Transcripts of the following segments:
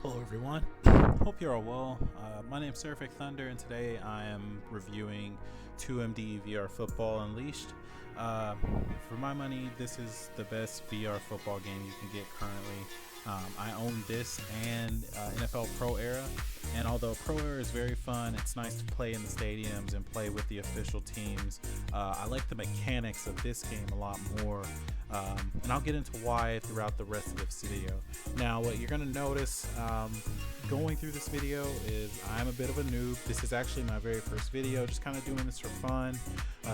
Hello everyone, hope you're all well. My name is Surfing Thunder and today I am reviewing 2MD VR Football Unleashed. For my money, this is the best VR football game you can get currently. I own this and NFL Pro Era, and although Pro Era is very fun, it's nice to play in the stadiums and play with the official teams. I like the mechanics of this game a lot more, and I'll get into why throughout the rest of this video. Now, what you're going to notice going through this video is I'm a bit of a noob. This is actually my very first video, just kind of doing this for fun,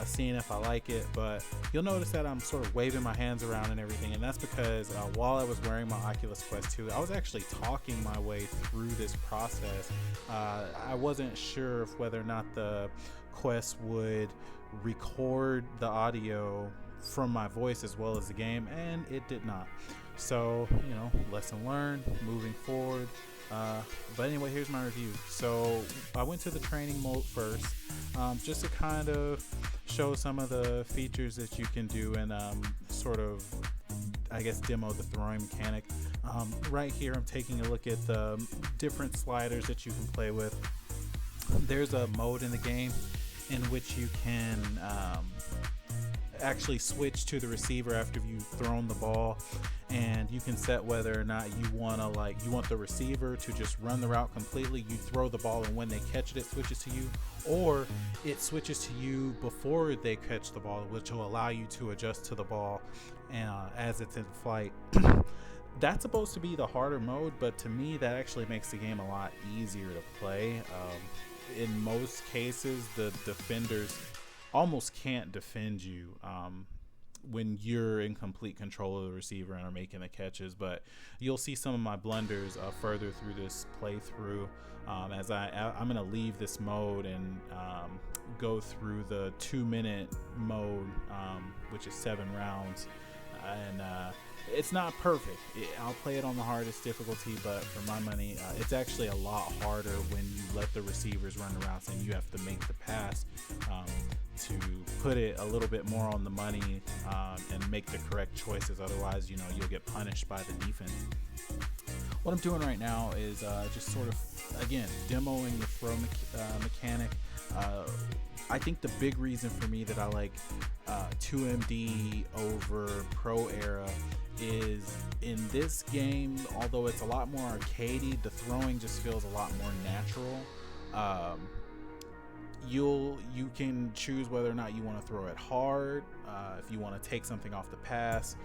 seeing if I like it, but you'll notice that I'm sort of waving my hands around and everything, and that's because while I was wearing my Oculus Quest 2, I was actually talking my way through this process. I wasn't sure of whether or not the Quest would record the audio from my voice as well as the game, and it did not. So, you know, lesson learned, moving forward. But anyway, here's my review. So I went to the training mode first, just to kind of show some of the features that you can do and sort of, I guess, demo the throwing mechanic. Right here, I'm taking a look at the different sliders that you can play with. There's a mode in the game in which you can actually switch to the receiver after you've thrown the ball, and you can set whether or not you want the receiver to just run the route completely. You throw the ball, and when they catch it, it switches to you, or it switches to you before they catch the ball, which will allow you to adjust to the ball as it's in flight. That's supposed to be the harder mode, but to me that actually makes the game a lot easier to play. In most cases, the defenders almost can't defend you when you're in complete control of the receiver and are making the catches. But you'll see some of my blunders further through this playthrough, as I'm going to leave this mode and go through the 2-minute mode, which is 7 rounds. And it's not perfect. I'll play it on the hardest difficulty, but for my money, it's actually a lot harder when you let the receivers run the routes and you have to make the pass, to put it a little bit more on the money and make the correct choices. Otherwise, you know, you'll get punished by the defense. What I'm doing right now is just sort of, again, demoing the throw mechanic. I think the big reason for me that I like 2MD over Pro Era is in this game, although it's a lot more arcadey, the throwing just feels a lot more natural. You can choose whether or not you want to throw it hard, if you want to take something off the pass,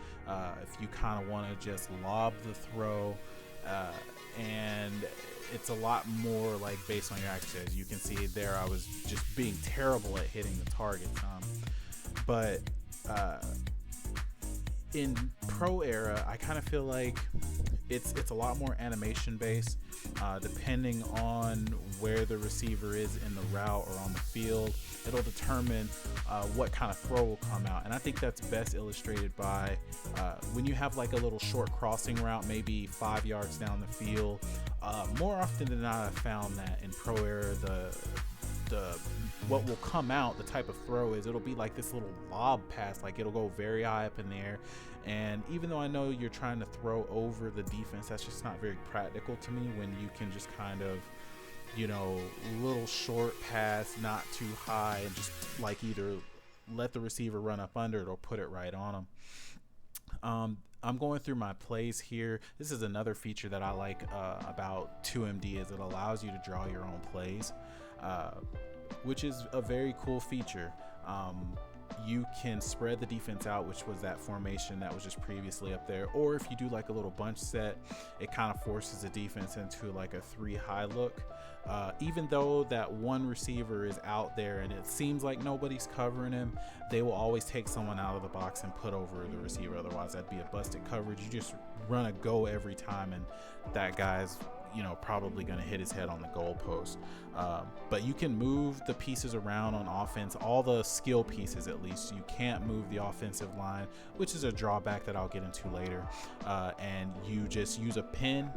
if you kind of want to just lob the throw, and it's a lot more like based on your accuracy. As you can see there, I was just being terrible at hitting the target. But in Pro Era, I kind of feel like it's a lot more animation based, depending on where the receiver is in the route or on the field. It'll determine what kind of throw will come out, and I think that's best illustrated by when you have like a little short crossing route, maybe 5 yards down the field. More often than not, I've found that in Pro Era, what will come out, the type of throw is, it'll be like this little lob pass, like it'll go very high up in the air. And even though I know you're trying to throw over the defense, that's just not very practical to me when you can just kind of, you know, little short pass, not too high, and just like either let the receiver run up under it or put it right on them. I'm going through my plays here. This is another feature that I like about 2MD, is it allows you to draw your own plays, which is a very cool feature. You can spread the defense out, which was that formation that was just previously up there, or if you do like a little bunch set, it kind of forces the defense into like a 3-high look. Even though that one receiver is out there and it seems like nobody's covering him, they will always take someone out of the box and put over the receiver. Otherwise, that'd be a busted coverage. You just run a go every time, and that guy's, you know, probably going to hit his head on the goalpost. But you can move the pieces around on offense, all the skill pieces at least. You can't move the offensive line, which is a drawback that I'll get into later. And you just use a pin,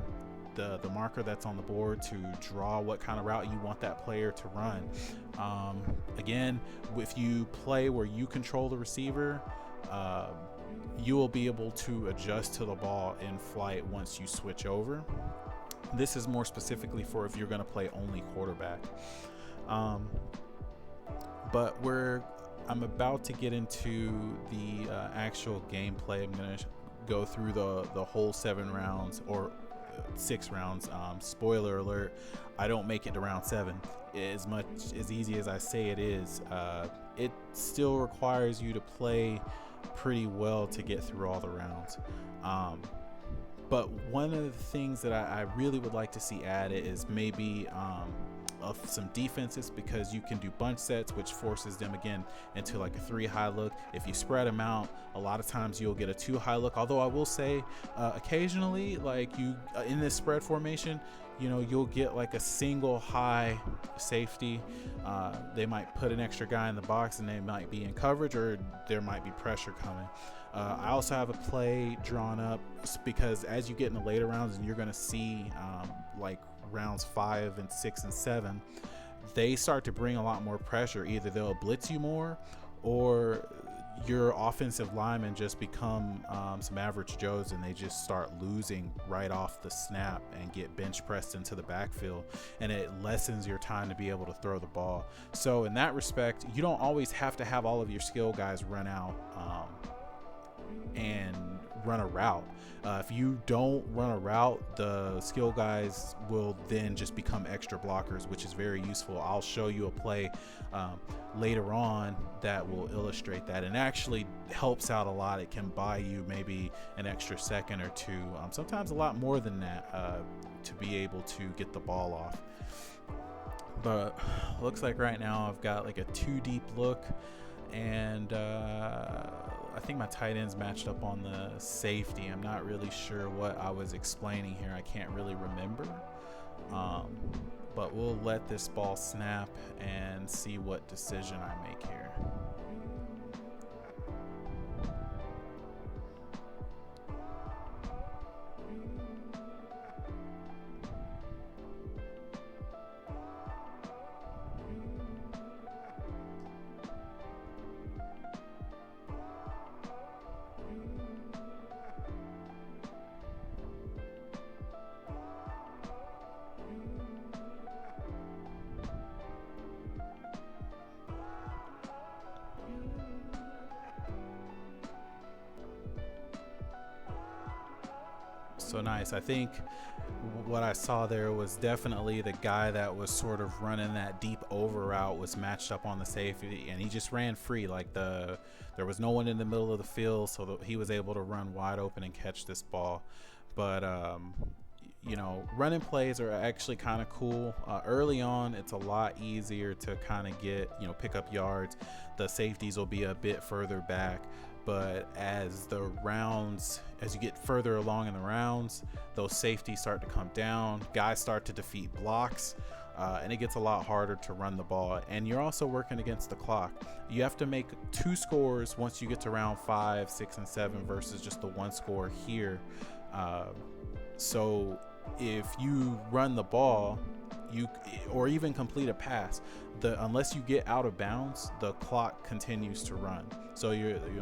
the marker that's on the board, to draw what kind of route you want that player to run. Again, if you play where you control the receiver, you will be able to adjust to the ball in flight once you switch over. This is more specifically for if you're going to play only quarterback. But I'm about to get into the actual gameplay. I'm going to go through the whole 7 rounds, or 6 rounds. Spoiler alert, I don't make it to round 7. As much as easy as I say it is, it still requires you to play pretty well to get through all the rounds. But one of the things that I really would like to see added is maybe of some defenses, because you can do bunch sets, which forces them again into like a 3 high look. If you spread them out, a lot of times you'll get a 2 high look. Although I will say occasionally, like you in this spread formation, you know, you'll get like a single high safety. They might put an extra guy in the box and they might be in coverage, or there might be pressure coming. I also have a play drawn up because as you get in the later rounds, and you're going to see like rounds 5 and 6 and 7, they start to bring a lot more pressure. Either they'll blitz you more, or your offensive linemen just become some average Joes, and they just start losing right off the snap and get bench pressed into the backfield, and it lessens your time to be able to throw the ball. So in that respect, you don't always have to have all of your skill guys run out and run a route. If you don't run a route, the skill guys will then just become extra blockers, which is very useful. I'll show you a play later on that will illustrate that, and actually helps out a lot. It can buy you maybe an extra second or two, sometimes a lot more than that, to be able to get the ball off. But looks like right now I've got like a 2 deep look, and I think my tight end's matched up on the safety. I'm not really sure what I was explaining here. I can't really remember. But we'll let this ball snap and see what decision I make here. So nice. I think what I saw there was definitely the guy that was sort of running that deep over route was matched up on the safety, and he just ran free. Like there was no one in the middle of the field, so that he was able to run wide open and catch this ball. But you know, running plays are actually kind of cool. Early on, it's a lot easier to kind of get, you know, pick up yards. The safeties will be a bit further back. But as you get further along in the rounds, those safeties start to come down, guys start to defeat blocks, and it gets a lot harder to run the ball. And you're also working against the clock. You have to make 2 scores once you get to round 5, 6, and 7 versus just the 1 score here. So if you run the ball, or even complete a pass, unless you get out of bounds, the clock continues to run. So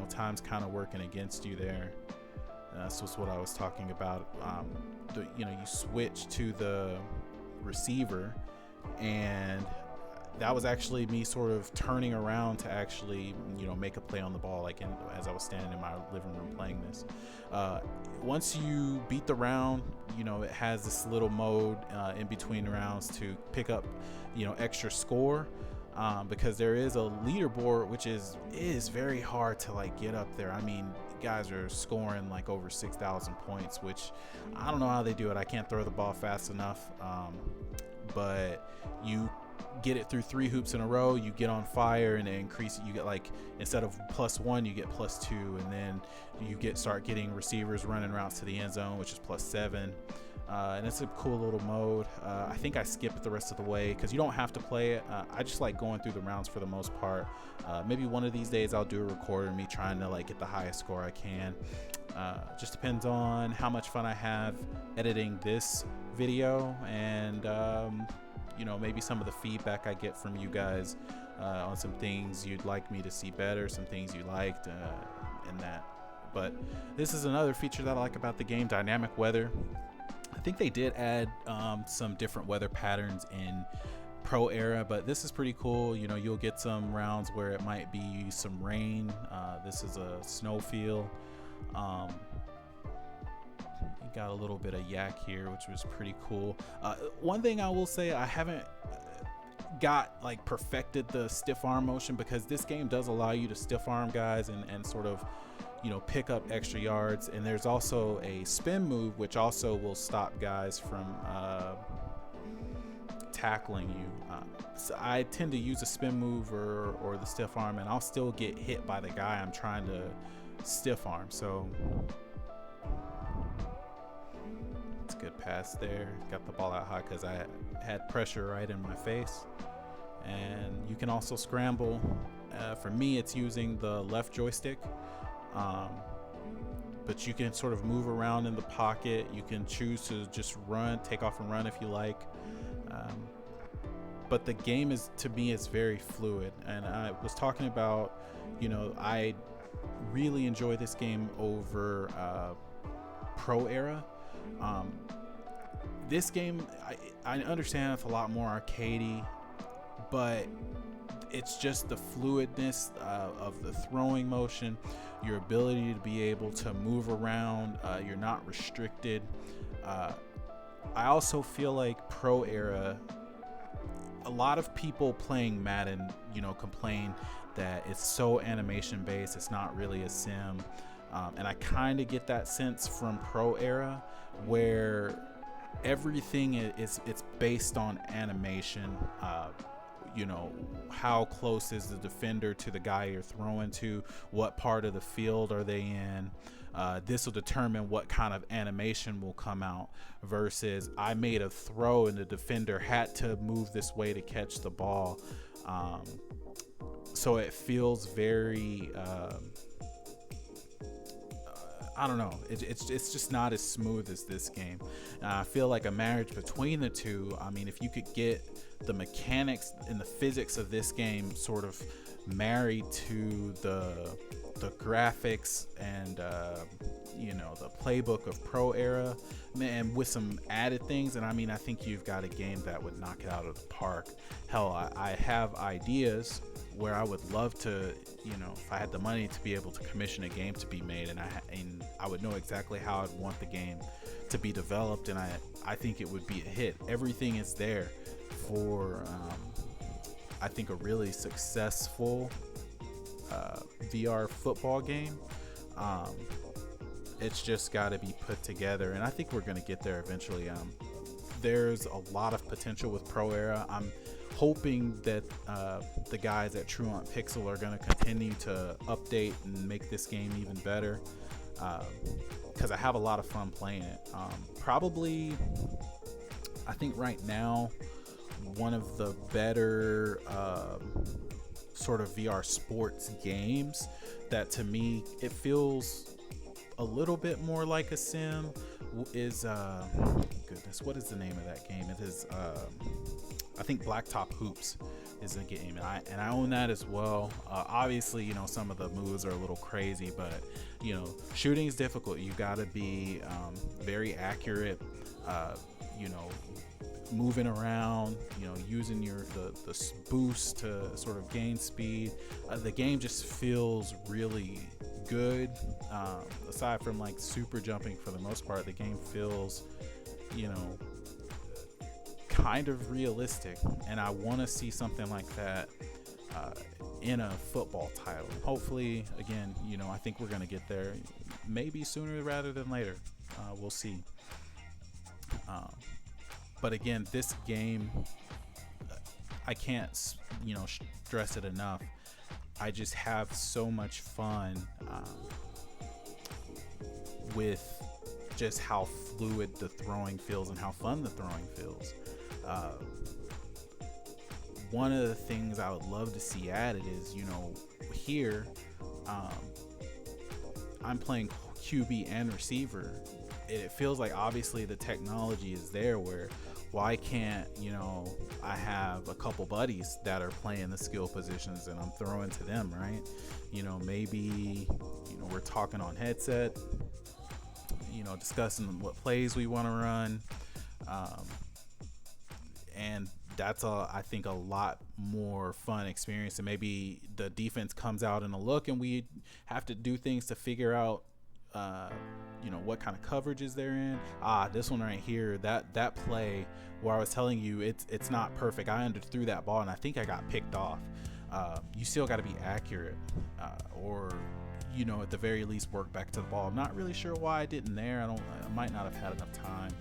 time's kind of working against you there. That's just what I was talking about. You switch to the receiver, and that was actually me sort of turning around to actually, make a play on the ball, like as I was standing in my living room playing this. Once you beat the round, it has this little mode in between rounds to pick up, extra score, because there is a leaderboard, which is very hard to get up there. I mean, guys are scoring over 6,000 points, which I don't know how they do it. I can't throw the ball fast enough, but you get it through 3 hoops in a row, you get on fire, and it increases. You get instead of +1, you get +2, and then you start getting receivers running routes to the end zone, which is +7. And it's a cool little mode. I think I skipped the rest of the way because you don't have to play it. I just like going through the rounds for the most part. Maybe one of these days I'll do a record of me trying to get the highest score I can. Just depends on how much fun I have editing this video, and maybe some of the feedback I get from you guys on some things you'd like me to see better, some things you liked, and that. But this is another feature that I like about the game, dynamic weather. I think they did add some different weather patterns in Pro Era, but this is pretty cool. You know, you'll get some rounds where it might be some rain. This is a snow field. You got a little bit of yak here, which was pretty cool. One thing I will say, I haven't got like perfected the stiff arm motion, because this game does allow you to stiff arm guys and sort of, you know, pick up extra yards. And there's also a spin move which also will stop guys from tackling you. So I tend to use a spin move or the stiff arm, and I'll still get hit by the guy I'm trying to stiff arm. So it's a good pass there. Got the ball out high because I had pressure right in my face. And you can also scramble. For me, it's using the left joystick. But you can sort of move around in the pocket. You can choose to just run, take off and run if you like. But the game is, to me, is very fluid. And I was talking about, you know, I really enjoy this game over Pro Era. This game, I understand it's a lot more arcadey, but it's just the fluidness of the throwing motion, your ability to be able to move around. You're not restricted. I also feel like Pro Era, a lot of people playing Madden, you know, complain that it's so animation based, it's not really a sim. And I kind of get that sense from Pro Era, where everything it's based on animation. You know, how close is the defender to the guy you're throwing to? What part of the field are they in? This will determine what kind of animation will come out, versus I made a throw and the defender had to move this way to catch the ball. So it feels very I don't know, it's just not as smooth as this game. I feel like a marriage between the two, I mean, if you could get the mechanics and the physics of this game sort of married to the graphics and you know, the playbook of Pro Era, and with some added things, and I mean, I think you've got a game that would knock it out of the park. Hell, I have ideas where I would love to, you know, if I had the money to be able to commission a game to be made, and I would know exactly how I'd want the game to be developed, and I think it would be a hit. Everything is there for I think a really successful VR football game. It's just got to be put together, and I think we're going to get there eventually. There's a lot of potential with Pro Era. I'm hoping that the guys at Truant Pixel are going to continue to update and make this game even better, because I have a lot of fun playing it. Probably, I think right now, one of the better sort of VR sports games that, to me, it feels a little bit more like a sim is goodness, what is the name of that game? It is I think Blacktop Hoops is a game, and I own that as well. Obviously, you know, some of the moves are a little crazy, but you know, shooting is difficult. You got to be very accurate, you know, moving around, you know, using the boost to sort of gain speed. The game just feels really good. Aside from like super jumping, for the most part, the game feels, you know, kind of realistic, and I want to see something like that in a football title. Hopefully, again, you know, I think we're going to get there, maybe sooner rather than later. We'll see. But again, this game, I can't, you know, stress it enough. I just have so much fun with just how fluid the throwing feels and how fun the throwing feels. One of the things I would love to see added is, you know, here I'm playing QB and receiver. It feels like obviously the technology is there, where why can't, you know, I have a couple buddies that are playing the skill positions and I'm throwing to them, right? You know, maybe, you know, we're talking on headset, discussing what plays we want to run. Um, and that's I think a lot more fun experience. And maybe the defense comes out in a look and we have to do things to figure out what kind of coverages they're in. This one right here, that play where I was telling you it's not perfect. I underthrew that ball and I think I got picked off. You still got to be accurate, or at the very least work back to the ball. I'm not really sure why I didn't there. I might not have had enough time.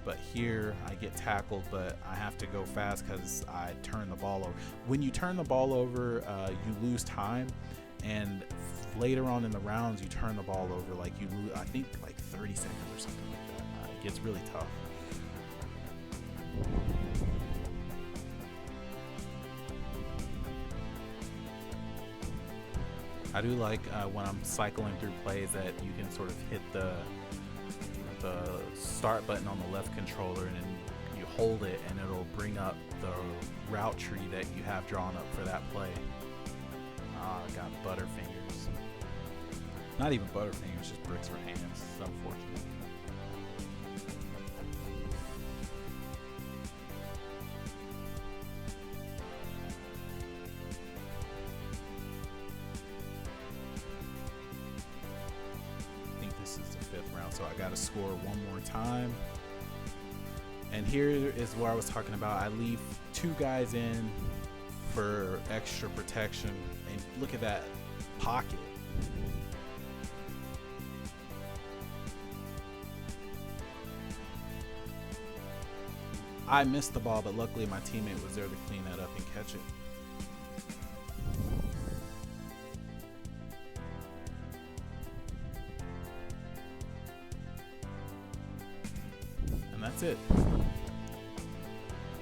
But here I get tackled, but I have to go fast because I turn the ball over. When you turn the ball over, you lose time, and later on in the rounds, you turn the ball over, like you lose, I think, like 30 seconds or something like that. It gets really tough. I do like when I'm cycling through plays that you can sort of hit the start button on the left controller and then you hold it and it'll bring up the route tree that you have drawn up for that play. I got butterfingers. Not even butterfingers, just bricks for hands. It's unfortunate. So I got to score one more time. And here is where I was talking about. I leave 2 guys in for extra protection. And look at that pocket. I missed the ball, but luckily my teammate was there to clean that up and catch it. That's it.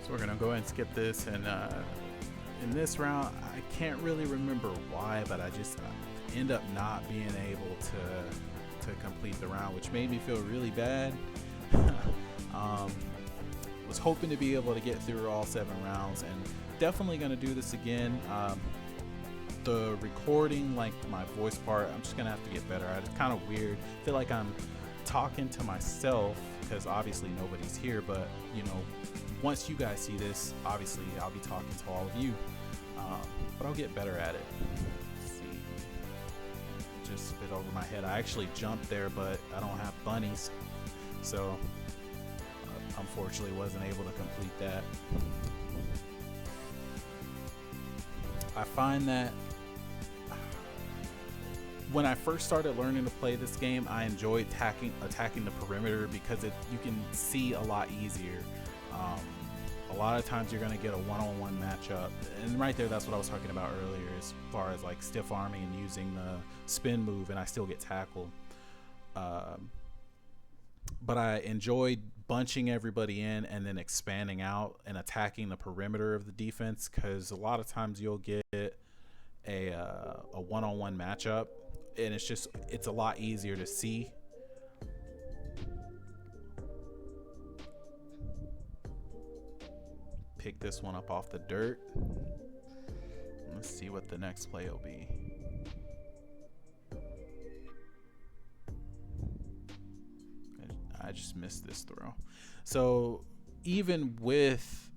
So we're gonna go ahead and skip this, and in this round I can't really remember why, but I just end up not being able to complete the round, which made me feel really bad. Was hoping to be able to get through all 7 rounds, and definitely gonna do this again. The recording, like my voice part, I'm just gonna have to get better at it. It's kind of weird. I feel like I'm talking to myself because obviously nobody's here, but once you guys see this, obviously I'll be talking to all of you, but I'll get better at it. Let's see, just a bit over my head. I actually jumped there, but I don't have bunnies, so unfortunately wasn't able to complete that. I find that when I first started learning to play this game, I enjoyed attacking the perimeter because you can see a lot easier. A lot of times you're going to get a one-on-one matchup, and right there, that's what I was talking about earlier as far as like stiff arming and using the spin move, and I still get tackled. But I enjoyed bunching everybody in and then expanding out and attacking the perimeter of the defense, because a lot of times you'll get a one-on-one matchup, and it's a lot easier to see. Pick this one up off the dirt. Let's see what the next play will be. I just missed this throw. So even with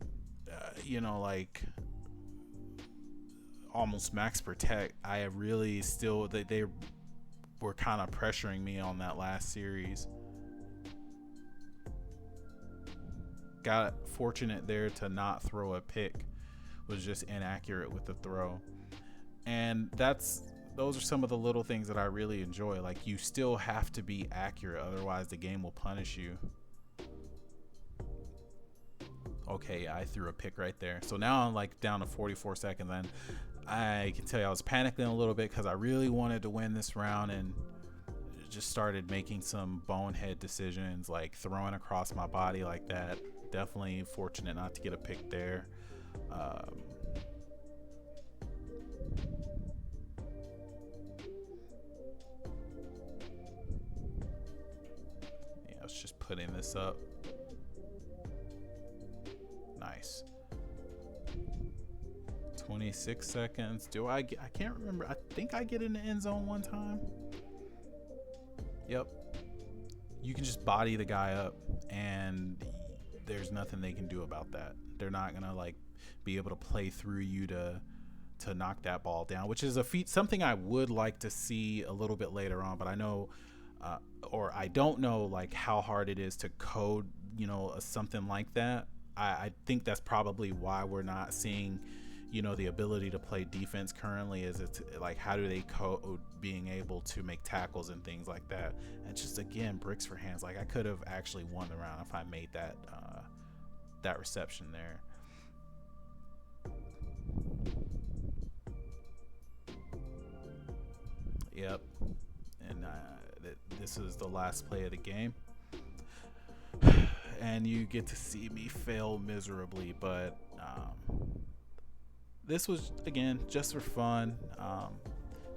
like almost max protect, I have really still they were kind of pressuring me on that last series. Got fortunate there to not throw a pick, was just inaccurate with the throw. And those are some of the little things that I really enjoy. Like, you still have to be accurate, otherwise the game will punish you. Okay, I threw a pick right there. So now I'm like down to 44 seconds, and I can tell you I was panicking a little bit because I really wanted to win this round, and just started making some bonehead decisions, like throwing across my body like that. Definitely fortunate not to get a pick there. Yeah, I was just putting this up. Nice. 26 seconds. I can't remember. I think I get in the end zone one time. Yep. You can just body the guy up, and there's nothing they can do about that. They're not gonna like be able to play through you to knock that ball down, which is a feat, something I would like to see a little bit later on. But I know, or I don't know, like how hard it is to code, something like that. I think that's probably why we're not seeing, the ability to play defense currently. Is it's like, how do they code being able to make tackles and things like that? And just again, bricks for hands. Like I could have actually won the round if I made that reception there. Yep. And this is the last play of the game. And you get to see me fail miserably, but this was, again, just for fun.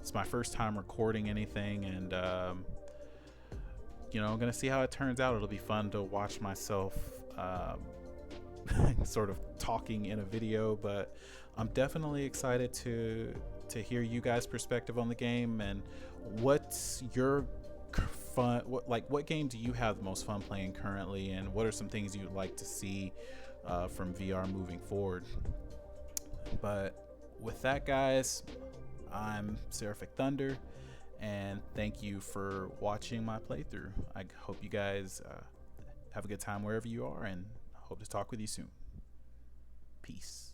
It's my first time recording anything, and I'm gonna see how it turns out. It'll be fun to watch myself sort of talking in a video, but I'm definitely excited to hear you guys' perspective on the game. And what's your fun, what game do you have the most fun playing currently, and what are some things you'd like to see from VR moving forward? But with that, guys, I'm Seraphic Thunder, and thank you for watching my playthrough. I hope you guys have a good time wherever you are, and hope to talk with you soon. Peace.